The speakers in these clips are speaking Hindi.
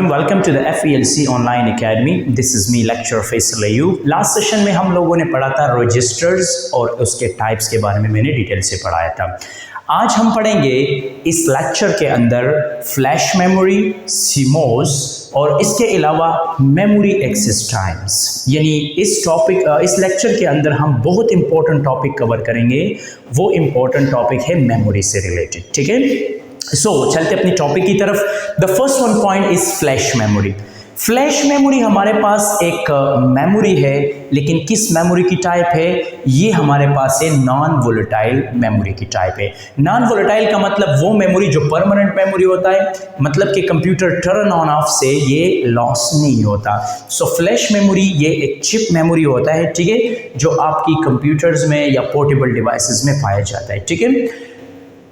welcome to the FELC Online Academy. This is me, lecturer Faisal Ayub. Last session में हम लोगों ने पढ़ा था रजिस्टर्स और उसके टाइप्स के बारे में मैंने डिटेल से पढ़ाया था। आज हम पढ़ेंगे इस लेक्चर के अंदर फ्लैश मेमोरी, सीमोस और इसके अलावा मेमोरी एक्सेस टाइम्स। यानी इस लेक्चर के अंदर हम बहुत इंपॉर्टेंट टॉपिक कवर करेंगे। वो इंपॉर्टेंट टॉपिक है मेमोरी से रिलेटेड, ठीक है। चलते अपनी टॉपिक की तरफ। The first one point is flash memory. Flash memory हमारे पास एक मेमोरी है, लेकिन किस मेमोरी की टाइप है? ये हमारे पास है नॉन वोलेटाइल मेमोरी की टाइप है। नॉन वोलेटाइल का मतलब वो मेमोरी जो परमानेंट मेमोरी होता है, मतलब कि कंप्यूटर टर्न ऑन ऑफ से ये लॉस नहीं होता। फ्लैश मेमोरी ये एक चिप मेमोरी होता है, ठीक है, जो आपकी कंप्यूटर्स में या पोर्टेबल डिवाइसेस में पाया जाता है, ठीक है।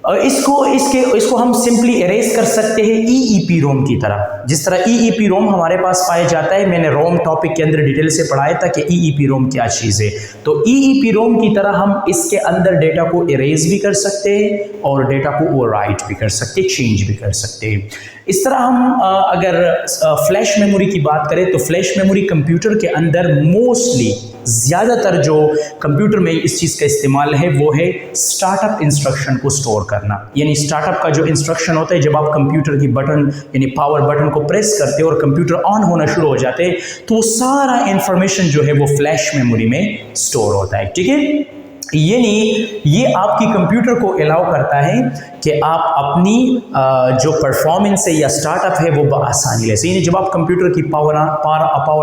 और इसको हम सिंपली इरेज कर सकते हैं EEPROM की तरह। जिस तरह EEPROM हमारे पास पाया जाता है, मैंने रोम टॉपिक के अंदर डिटेल से पढ़ाया था कि EEPROM क्या चीज़ है। तो EEPROM की तरह हम इसके अंदर डेटा को इरेज भी कर सकते हैं और डेटा को ओवरराइट भी कर सकते हैं, चेंज भी कर सकते हैं। इस तरह हम अगर फ्लैश मेमोरी की बात करें तो फ्लैश मेमोरी कंप्यूटर के अंदर मोस्टली ज़्यादातर जो कंप्यूटर में इस चीज़ का इस्तेमाल है वो है स्टार्टअप इंस्ट्रक्शन को स्टोर करना। यानी स्टार्टअप का जो इंस्ट्रक्शन होता है, जब आप कंप्यूटर की बटन यानी पावर बटन को प्रेस करते हो और कंप्यूटर ऑन होना शुरू हो जाते हैं, तो वो सारा इंफॉर्मेशन जो है वो फ्लैश मेमोरी में स्टोर होता है, ठीक है। यानी ये आपकी कंप्यूटर को अलाउ करता है कि आप अपनी जो परफॉर्मेंस है या स्टार्टअप है वो बआसानी ले सकें। यानी जब आप कंप्यूटर की पावर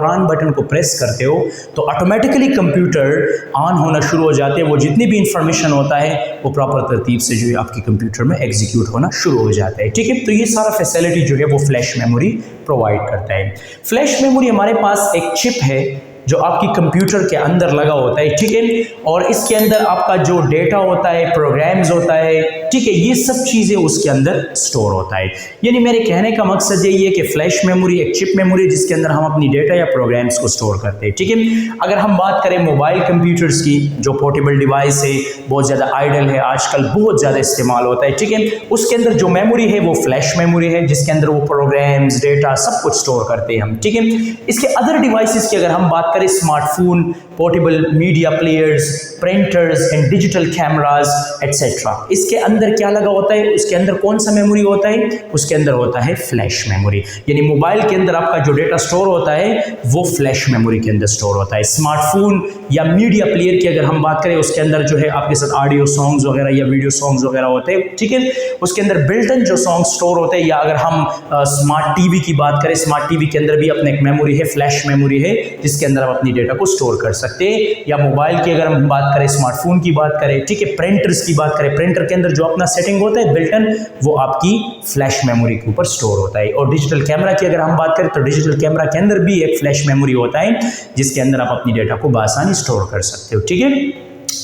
ऑन बटन को प्रेस करते हो तो ऑटोमेटिकली कंप्यूटर ऑन होना शुरू हो जाते हैं। वो जितनी भी इंफॉर्मेशन होता है वो प्रॉपर तरतीब से जो है आपकी कंप्यूटर में एग्जीक्यूट होना शुरू हो जाता है, ठीक है। तो ये सारा फैसिलिटी जो है वो फ्लैश मेमोरी प्रोवाइड करता है। फ्लैश मेमोरी हमारे पास एक चिप है जो आपकी कंप्यूटर के अंदर लगा होता है, ठीक है, और इसके अंदर आपका जो डेटा होता है, प्रोग्राम्स होता है, ठीक है, ये सब चीज़ें उसके अंदर स्टोर होता है। यानी मेरे कहने का मकसद यही है कि फ्लैश मेमोरी एक चिप मेमोरी जिसके अंदर हम अपनी डेटा या प्रोग्राम्स को स्टोर करते हैं, ठीक है। अगर हम बात करें मोबाइल कंप्यूटर्स की, जो पोर्टेबल डिवाइस है, बहुत ज़्यादा आइडल है, आजकल बहुत ज़्यादा इस्तेमाल होता है, ठीक है, उसके अंदर जो मेमोरी है वो फ्लैश मेमोरी है, जिसके अंदर वो प्रोग्राम्स, डेटा सब कुछ स्टोर करते हैं हम, ठीक है। इसके अदर डिवाइसेस की अगर हम बात करें, smartphone, portable media players, printers and digital cameras etcetera, इसके अंदर क्या लगा होता है? उसके अंदर कौन सा मेमोरी होता है? उसके अंदर होता है फ्लैश मेमोरी। यानी मोबाइल के अंदर आपका जो डेटा स्टोर होता है वो फ्लैश मेमोरी के अंदर स्टोर होता है। स्मार्टफोन या मीडिया प्लेयर की अगर हम बात करें, उसके अंदर जो है आपके साथ ऑडियो सॉन्ग्स वगैरह या वीडियो सॉन्ग्स वगैरह होते हैं, ठीक है, उसके अंदर बिल्ट इन जो सॉन्ग स्टोर होते हैं। या अगर हम स्मार्ट टीवी की बात करें, स्मार्ट टीवी के अंदर भी अपने एक मेमोरी है, फ्लैश मेमोरी है, जिसके अंदर आप अपनी डेटा को स्टोर कर सकते हैं। या मोबाइल की अगर हम बात करें, स्मार्टफोन की बात करें, ठीक है, प्रिंटर्स की बात करें, प्रिंटर के अंदर जो अपना सेटिंग होता है बिल्ट इन, वो आपकी फ्लैश मेमोरी के ऊपर स्टोर होता है। और डिजिटल कैमरा की अगर हम बात करें तो डिजिटल कैमरा के अंदर भी एक फ्लैश मेमोरी होता है, जिसके अंदर आप अपनी डेटा को बआसानी स्टोर कर सकते हो, ठीक है।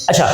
अच्छा,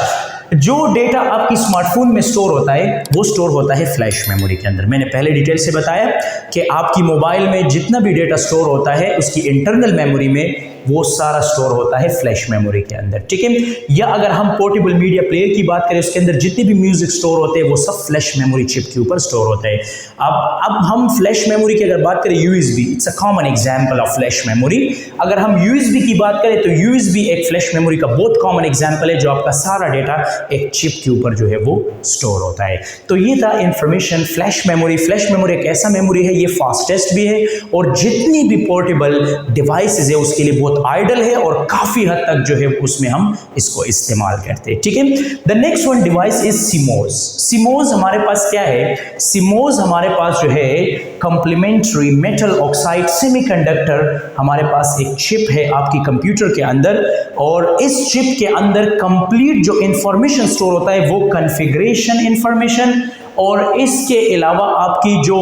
जो डेटा आपकी स्मार्टफोन में स्टोर होता है वो स्टोर होता है फ्लैश मेमोरी के अंदर। मैंने पहले डिटेल से बताया कि आपकी मोबाइल में जितना भी डेटा स्टोर होता है उसकी इंटरनल मेमोरी में वो सारा स्टोर होता है फ्लैश मेमोरी के अंदर, ठीक है। या अगर हम पोर्टेबल मीडिया प्लेयर की बात करें, उसके अंदर जितने भी म्यूजिक स्टोर होते हैं वो सब फ्लैश मेमोरी चिप के ऊपर स्टोर होता है। अब हम फ्लैश मेमोरी की अगर बात करें, USB it's a common example of flash memory. अगर हम USB की बात करें तो USB एक फ्लैश मेमोरी का बहुत कॉमन एग्जांपल है, जो आपका सारा डेटा एक चिप के ऊपर जो है वो स्टोर होता है। तो ये था information flash memory. Flash memory एक ऐसा मेमोरी है, ये फास्टेस्ट भी है और जितनी भी पोर्टेबल डिवाइसेस है उसके लिए बहुत आइडल है और काफी हद तक जो है उसमें हम इसको इस्तेमाल करते हैं, ठीक है। The next one device is CMOS. CMOS हमारे पास क्या है? सीमोस हमारे पास जो है कॉम्प्लीमेंट्री मेटल ऑक्साइड सेमीकंडक्टर, हमारे पास एक चिप है आपकी कंप्यूटर के अंदर, और इस चिप के अंदर कंप्लीट जो इंफॉर्मेशन स्टोर होता है वो कॉन्फ़िगरेशन इंफॉर्मेशन, और इसके अलावा आपकी जो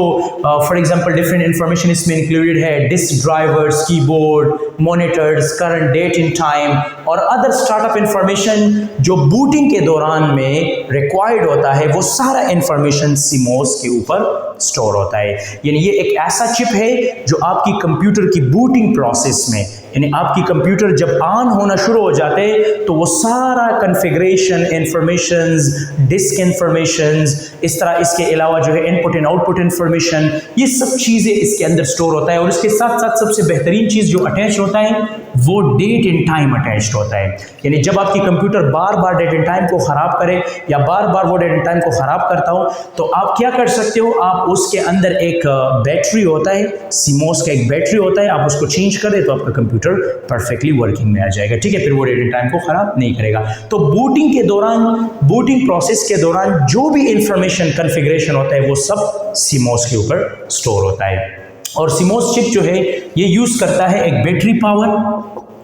फॉर एग्जांपल डिफरेंट इंफॉर्मेशन इसमें इंक्लूडेड है, disk drivers, keyboard, monitors, current date in time और अदर स्टार्टअप इंफॉर्मेशन जो बूटिंग के दौरान में रिक्वायर्ड होता है, वो सारा इंफॉर्मेशन सीमोस के ऊपर स्टोर होता है। यानी ये एक ऐसा चिप है जो आपकी कंप्यूटर की बूटिंग प्रोसेस में यानी आपकी कंप्यूटर जब ऑन होना शुरू हो जाते हैं तो वो सारा कन्फिग्रेशन, इंफॉर्मेशंस, डिस्क इंफॉर्मेशंस, इस तरह इसके अलावा जो है इनपुट एंड आउटपुट इंफॉर्मेशन, ये सब चीज़ें इसके अंदर स्टोर होता है। और इसके साथ साथ सबसे बेहतरीन चीज़ जो अटैच होता है वो डेट एंड टाइम अटैच्ड होता है। यानी जब आपकी कंप्यूटर बार बार डेट एंड टाइम को ख़राब करे या बार बार वो डेट एंड टाइम को ख़राब करता हो तो आप क्या कर सकते हो, आप उसके अंदर एक बैटरी होता है, सीमोस का एक बैटरी होता है, आप उसको चेंज कर दे तो आपका कंप्यूटर परफेक्टली वर्किंग में आ जाएगा। ठीक है, फिर वो डेट एंड टाइम को ख़राब नहीं करेगा। तो बूटिंग के दौरान, बूटिंग प्रोसेस के दौरान जो भी इंफॉर्मेशन कन्फिग्रेशन होता है वो सब सीमोस के ऊपर स्टोर होता है। और सीमोस चिप जो है ये यूज़ करता है एक बैटरी पावर,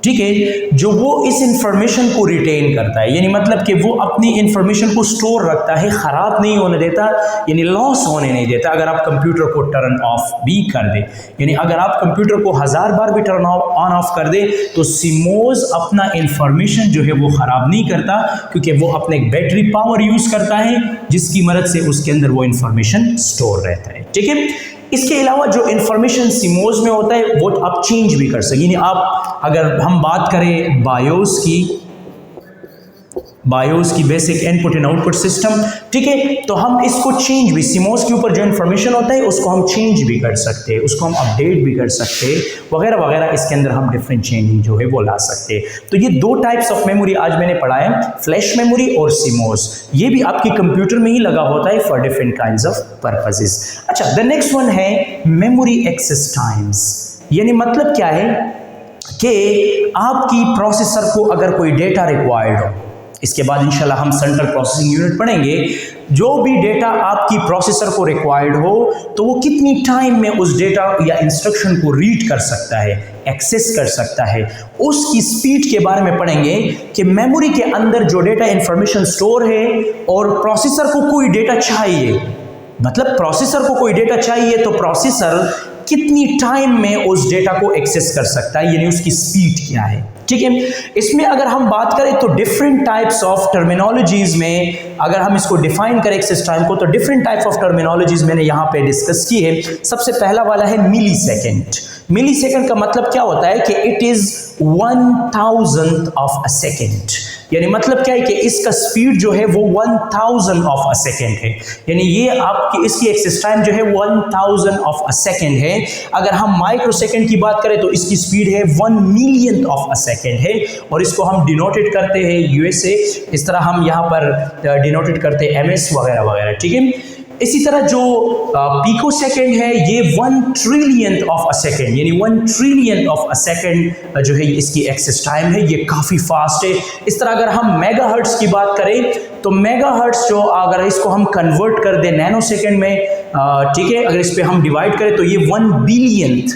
ठीक है, जो वो इस इंफॉर्मेशन को रिटेन करता है, यानी मतलब कि वो अपनी इंफॉर्मेशन को स्टोर रखता है, ख़राब नहीं होने देता, यानी लॉस होने नहीं देता। अगर आप कंप्यूटर को टर्न ऑफ भी कर दे, यानी अगर आप कंप्यूटर को 1000 बार भी टर्न ऑन ऑफ कर दे तो सीमोस अपना इंफॉर्मेशन जो है वो ख़राब नहीं करता, क्योंकि वो अपने एक बैटरी पावर यूज़ करता है जिसकी मदद से उसके अंदर वो इंफॉर्मेशन स्टोर रहता है। ठीक है, इसके अलावा जो इन्फॉर्मेशन सीमोस में होता है वो आप चेंज भी कर सकते, यानी आप अगर हम बात करें बायोस की basic input and output system, ठीक है, तो हम इसको चेंज भी, सीमोस के ऊपर जो इन्फॉर्मेशन होता है उसको हम चेंज भी कर सकते हैं, उसको हम अपडेट भी कर सकते हैं, वगैरह वगैरह। इसके अंदर हम डिफरेंट चेंजिंग जो है वो ला सकते हैं। तो ये दो टाइप्स ऑफ मेमोरी आज मैंने पढ़ाया, फ्लैश मेमोरी और सीमोस। ये भी आपके कंप्यूटर में ही लगा होता है for different kinds of purposes. अच्छा, द नेक्स्ट वन है मेमोरी एक्सेस टाइम्स। यानी मतलब क्या है कि आपकी प्रोसेसर को अगर कोई डेटा रिक्वायर्ड हो, इसके बाद इंशाल्लाह हम सेंट्रल प्रोसेसिंग यूनिट पढ़ेंगे, जो भी डेटा आपकी प्रोसेसर को रिक्वायर्ड हो तो वो कितनी टाइम में उस डेटा या इंस्ट्रक्शन को रीड कर सकता है, एक्सेस कर सकता है, उसकी स्पीड के बारे में पढ़ेंगे कि मेमोरी के अंदर जो डेटा इंफॉर्मेशन स्टोर है और प्रोसेसर को कोई डेटा चाहिए, मतलब प्रोसेसर को कोई डेटा चाहिए तो प्रोसेसर कितनी टाइम में उस डेटा को एक्सेस कर सकता है, यानी उसकी स्पीड क्या है। ठीक है, इसमें अगर हम बात करें तो डिफरेंट टाइप्स ऑफ टर्मिनोलॉजीज में अगर हम इसको डिफाइन करें एक्सेस टाइम को, तो डिफरेंट टाइप ऑफ टर्मिनोलॉजीज मैंने यहाँ पे डिस्कस की है। सबसे पहला वाला है मिली सेकेंड। मिली सेकेंड का मतलब क्या होता है कि it is 1000th of a second, यानी मतलब क्या है कि इसका स्पीड जो है वो 1000 ऑफ अ सेकेंड है, यानी ये आपकी इसकी एक्सेस टाइम जो है 1000 ऑफ अ सेकेंड है। अगर हम माइक्रो सेकेंड की बात करें तो इसकी स्पीड है 1 मिलियंथ ऑफ अ सेकेंड है, और इसको हम डिनोटेड करते हैं यूएसए, इस तरह हम यहाँ पर डिनोटेड करते हैं एमएस वगैरह वगैरह। ठीक है, इसी तरह जो पिको सेकेंड है ये 1 ट्रिलियंथ ऑफ अ सेकेंड, यानी 1 ट्रिलियंथ ऑफ अ सेकेंड जो है इसकी एक्सेस टाइम है, ये काफ़ी फास्ट है। इस तरह अगर हम मेगाहर्ट्ज़ की बात करें तो मेगाहर्ट्ज़ जो अगर इसको हम कन्वर्ट कर दें नैनो सेकेंड में, ठीक है, अगर इस पर हम डिवाइड करें तो ये 1 बिलियंथ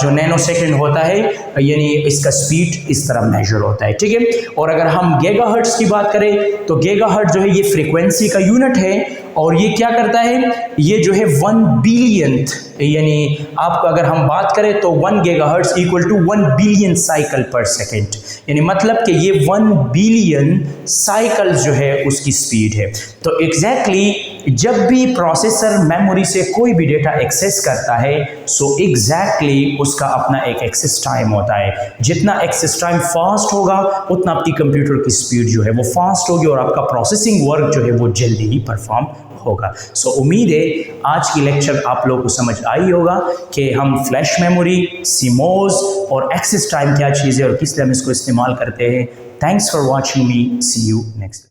जो नैनो सेकेंड होता है, यानी इसका स्पीड इस तरह मेजर होता है। ठीक है, और अगर हम गीगाहर्ट्ज़ की बात करें तो गीगाहर्ट्ज़ जो है ये फ्रीक्वेंसी का यूनिट है, और ये क्या करता है, ये जो है 1 बिलियंथ, यानी आपको अगर हम बात करें तो 1 gigahertz equal to 1 billion cycle per second, यानी मतलब कि ये 1 बिलियन साइकिल जो है उसकी स्पीड है। तो एग्जैक्टली जब भी प्रोसेसर मेमोरी से कोई भी डेटा एक्सेस करता है सो एग्जैक्टली उसका अपना एक एक्सेस टाइम होता है। जितना एक्सेस टाइम फास्ट होगा उतना आपकी कंप्यूटर की स्पीड जो है वो फास्ट होगी और आपका प्रोसेसिंग वर्क जो है वो जल्दी ही परफॉर्म होगा। सो उम्मीद है आज की लेक्चर आप लोगों को समझ आई होगा कि हम फ्लैश मेमोरी, सीमोस और एक्सेस टाइम क्या चीज़ है और किस तरह हम इसको इस्तेमाल करते हैं। Thanks for watching me, see you next.